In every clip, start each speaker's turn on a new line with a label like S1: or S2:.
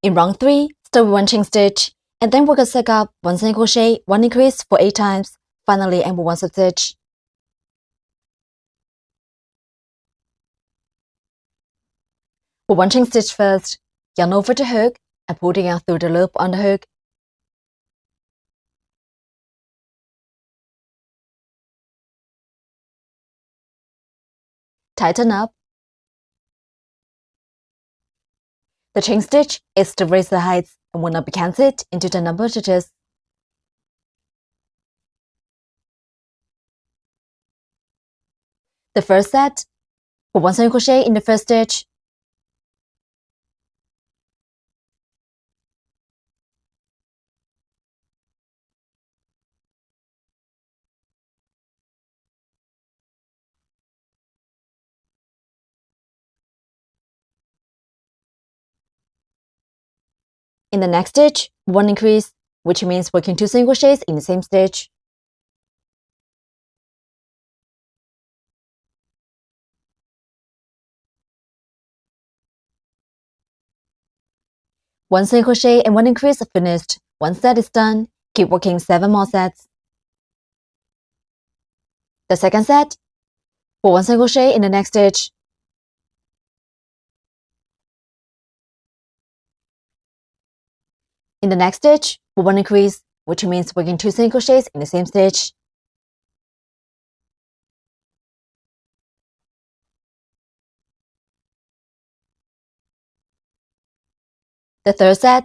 S1: In round 3, start with 1 chain stitch, and then work a circle up 1 single crochet, 1 increase for 8 times, finally end with 1 slip stitch. Put 1 chain stitch first, yarn over the hook, and pull the yarn through the loop on the hook. Tighten up. The chain stitch is to raise the heights and will not be counted into the number of stitches. The first set, put 1 single crochet in the first stitch. In the next stitch, 1 increase, which means working 2 single crochets in the same stitch. One single crochet and 1 increase are finished. 1 set is done. Keep working 7 more sets. The second set, put 1 single crochet in the next stitch. In the next stitch, put 1 increase, which means working 2 single crochets in the same stitch. The third set,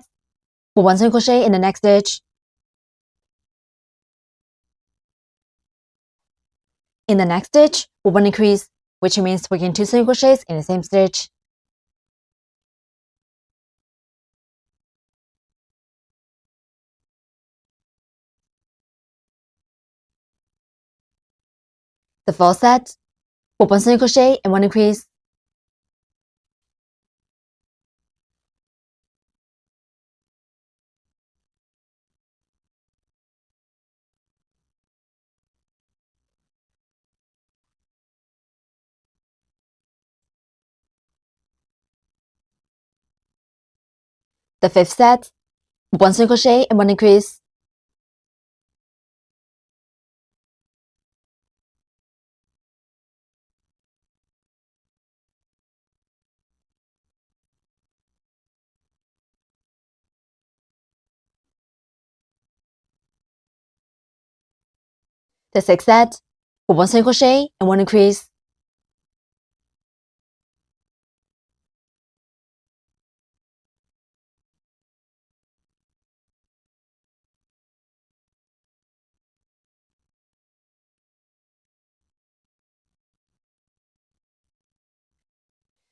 S1: put 1 single crochet in the next stitch. In the next stitch, put 1 increase, which means working 2 single crochets in the same stitch. The fourth set, put 1 single crochet and 1 increase. The fifth set, put 1 single crochet and 1 increase. The sixth set, put 1 single crochet and 1 increase.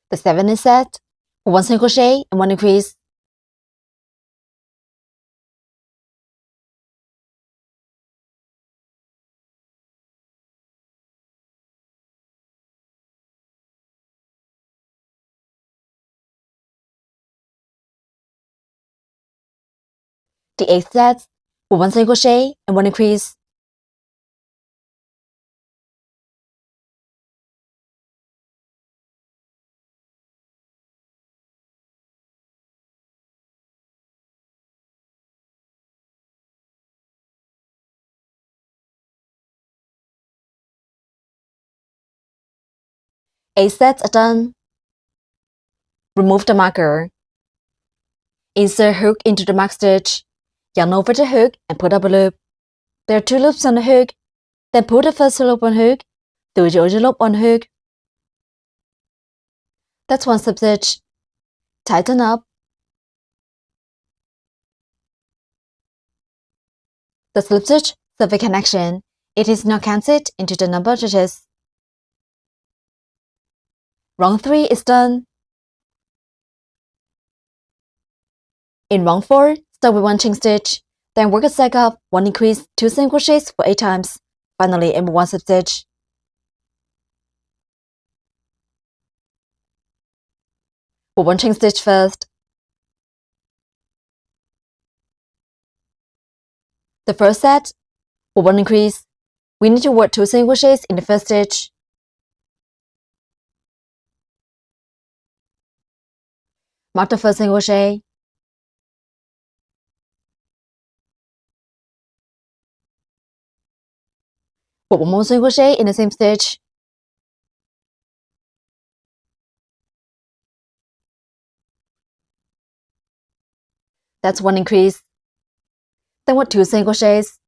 S1: The seventh set, put 1 single crochet and 1 increase. The eighth set, put 1 single crochet and 1 increase. Eight sets are done. Remove the marker. Insert hook into the mark stitch. Yarn over the hook and put up a loop. There are 2 loops on the hook. Then pull the first loop on hook through the other loop on hook. That's 1 slip stitch. Tighten up. The slip stitch serves a connection. It is not counted into the number of stitches. Round 3 is done. In round 4, start with 1 chain stitch, then work a cycle up, 1 increase, 2 single crochets for 8 times, finally end with 1 slip stitch. Put 1 chain stitch first. The first set, put 1 increase. We need to work 2 single crochets in the first stitch. Mark the first single crochet. Put 1 more single crochet in the same stitch. That's 1 increase. Then work 2 single crochets.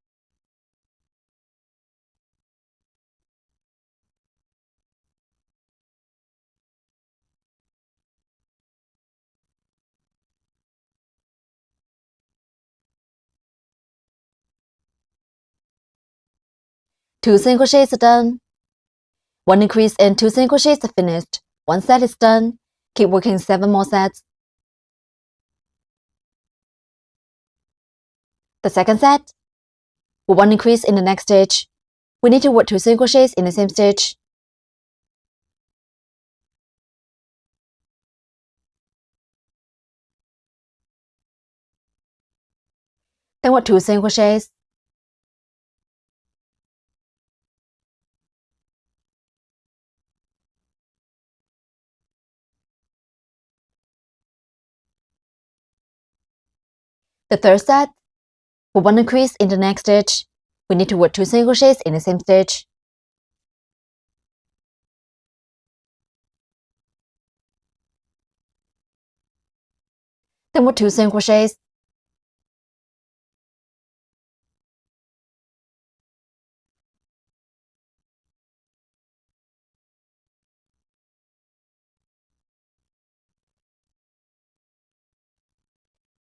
S1: Two single crochets are done. 1 increase and 2 single crochets are finished. 1 set is done. Keep working 7 more sets. The second set, with 1 increase in the next stitch. We need to work 2 single crochets in the same stitch. Then work 2 single crochets. The third set, with 1 increase in the next stitch. We need to work 2 single crochets in the same stitch. Then work 2 single crochets.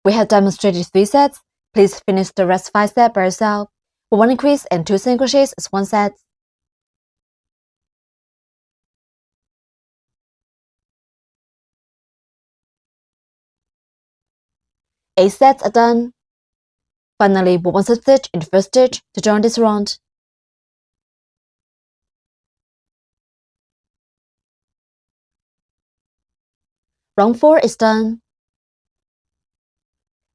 S1: We have demonstrated 3 sets. Please finish the rest 5 sets by yourself. With 1 increase and 2 single crochets is 1 set. 8 sets are done. Finally, put 1 slip stitch in the first stitch to join this round. Round 4 is done.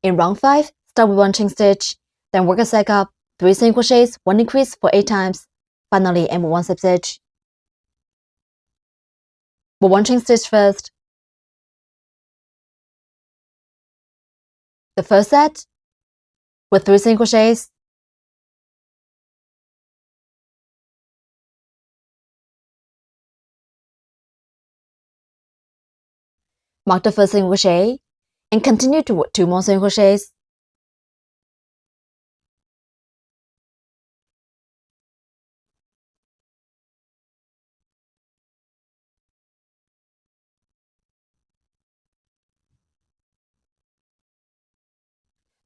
S1: In round 5, start with 1 chain stitch, then work a cycle up, 3 single crochets, 1 increase for 8 times. Finally, end with 1 slip stitch. Put 1 chain stitch first. The first set, with 3 single crochets. Mark the first single crochet, and continue to work 2 more single crochets.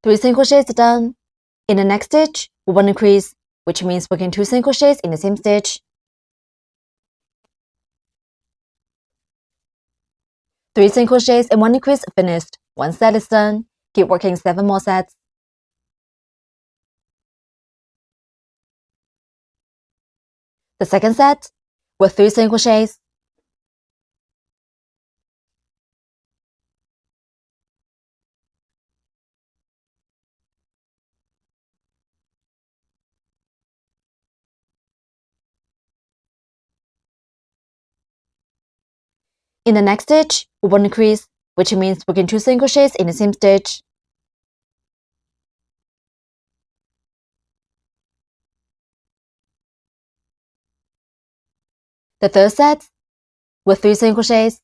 S1: Three single crochets are done. In the next stitch, with 1 increase, which means working 2 single crochets in the same stitch. 3 single crochets and 1 increase are finished. 1 set is done. Keep working 7 more sets. The second set, with 3 single crochets. In the next stitch, with 1 increase, which means working 2 single crochets in the same stitch. The third set, with 3 single crochets.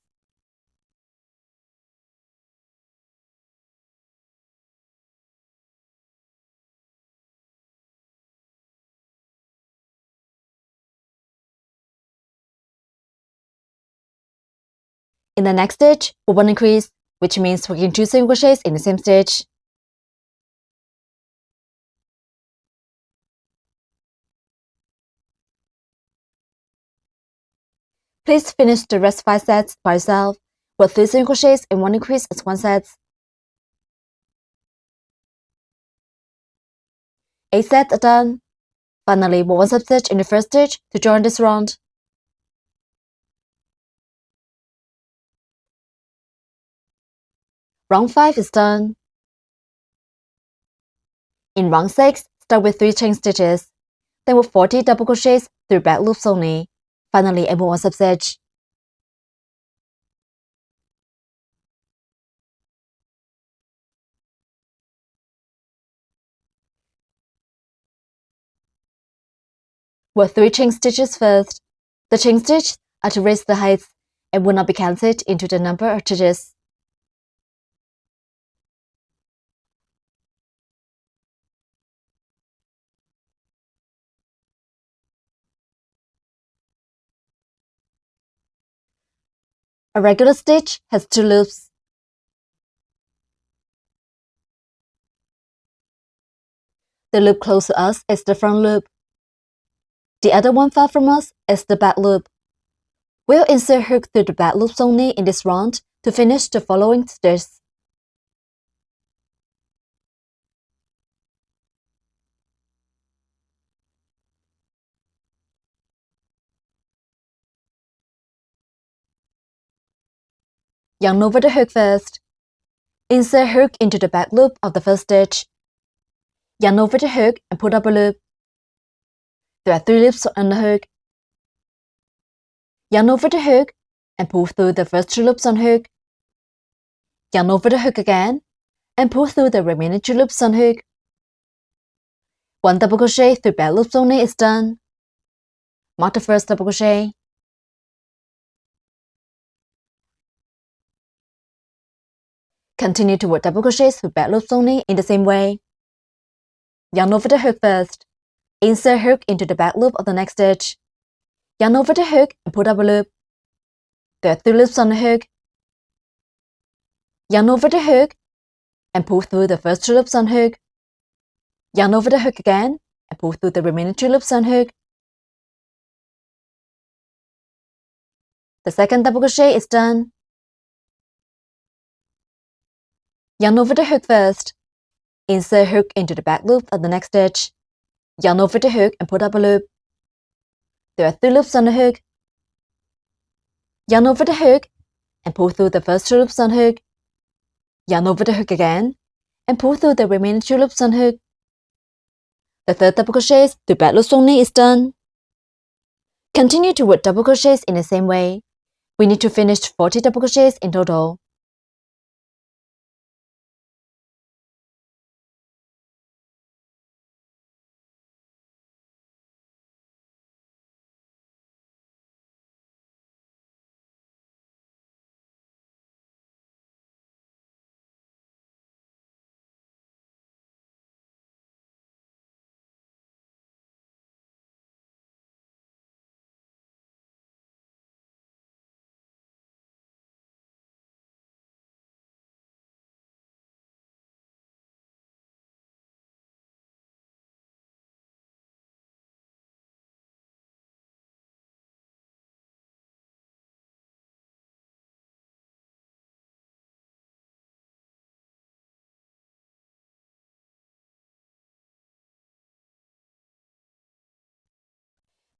S1: In the next stitch, with 1 increase, which means working 2 single crochets in the same stitch. Please finish the rest 5 sets by yourself, with 3 single crochets and 1 increase as 1 set. 8 sets are done. Finally, put 1 slip stitch in the first stitch to join this round. Round 5 is done. In round 6, start with 3 chain stitches, then with 40 double crochets through back loops only. Finally, end with 1 slip stitch. Work 3 chain stitches first. The chain stitches are to raise the heights and will not be counted into the number of stitches. A regular stitch has 2 loops. The loop close to us is the front loop. The other one far from us is the back loop. We'll insert hook through the back loops only in this round to finish the following stitches. Yarn over the hook first. Insert hook into the back loop of the first stitch. Yarn over the hook and put up a loop. There are 3 loops on the hook. Yarn over the hook and pull through the first 2 loops on hook. Yarn over the hook again and pull through the remaining 2 loops on hook. 1 double crochet through back loops only is done. Mark the first double crochet. Continue to work double crochets through back loops only in the same way. Yarn over the hook first. Insert hook into the back loop of the next stitch. Yarn over the hook and put up a loop. There are 3 loops on the hook. Yarn over the hook and pull through the first 2 loops on hook. Yarn over the hook again and pull through the remaining 2 loops on hook. The second double crochet is done. Yarn over the hook first. Insert hook into the back loop of the next stitch. Yarn over the hook and put up a loop. There are 3 loops on the hook. Yarn over the hook and pull through the first 2 loops on hook. Yarn over the hook again and pull through the remaining 2 loops on hook. The third double crochet through back loops only is done. Continue to work double crochets in the same way. We need to finish 40 double crochets in total.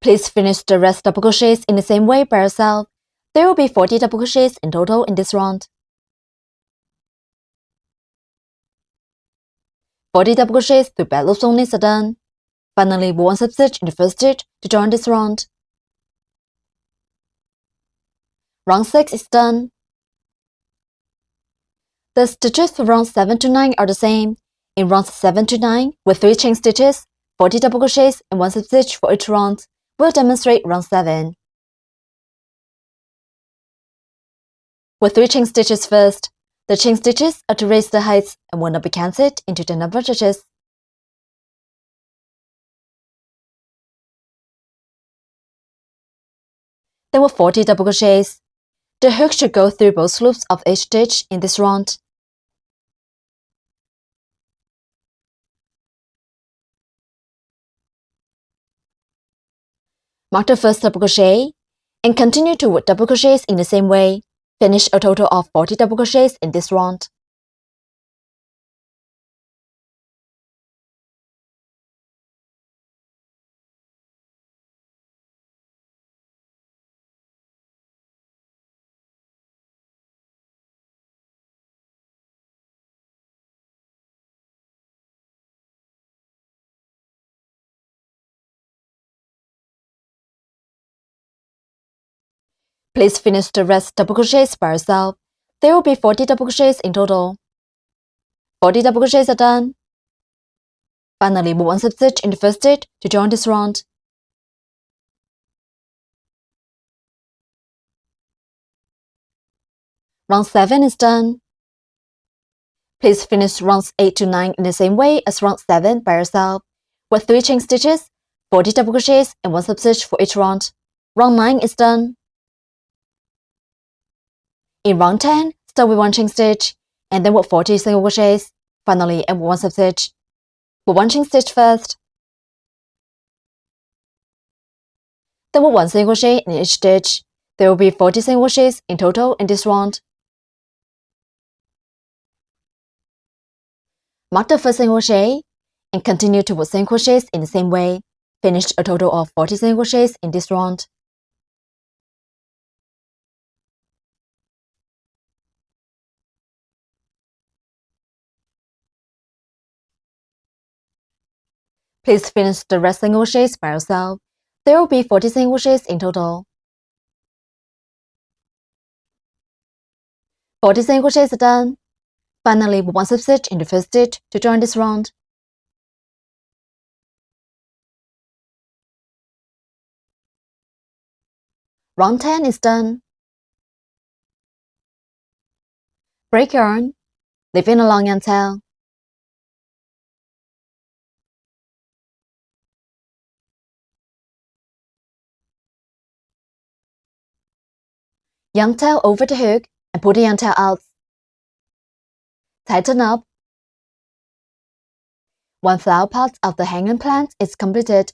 S1: Please finish the rest double crochets in the same way by yourself. There will be 40 double crochets in total in this round. 40 double crochets through back loops only are done. Finally, 1 slip stitch in the first stitch to join this round. Round 6 is done. The stitches for rounds 7 to 9 are the same. In rounds 7 to 9, with 3 chain stitches, 40 double crochets and 1 slip stitch for each round, we'll demonstrate round 7. With 3 chain stitches first, the chain stitches are to raise the heights and will not be counted into the number of stitches. There were 40 double crochets. The hook should go through both loops of each stitch in this round. Mark the first double crochet and continue to work double crochets in the same way. Finish a total of 40 double crochets in this round. Please finish the rest double crochets by yourself. There will be 40 double crochets in total. 40 double crochets are done. Finally, 1 slip stitch in the first stitch to join this round. Round 7 is done. Please finish rounds 8 to 9 in the same way as round 7 by yourself, with 3 chain stitches, 40 double crochets, and 1 slip stitch for each round. Round 9 is done. In round 10, start with 1 chain stitch, and then work 40 single crochets. Finally, add 1 slip stitch. Put 1 chain stitch first, then work 1 single crochet in each stitch. There will be 40 single crochets in total in this round. Mark the first single crochet, and continue to work single crochets in the same way. Finish a total of 40 single crochets in this round. Please finish the rest single crochets by yourself. There will be 40 single crochets in total. 40 single crochets are done. Finally, put 1 slip stitch in the first stitch to join this round. Round 10 is done. Break yarn, leave in a long yarn tail. Yarn tail over the hook and pull the yarn tail out. Tighten up. One flower pot of the hanging plant is completed.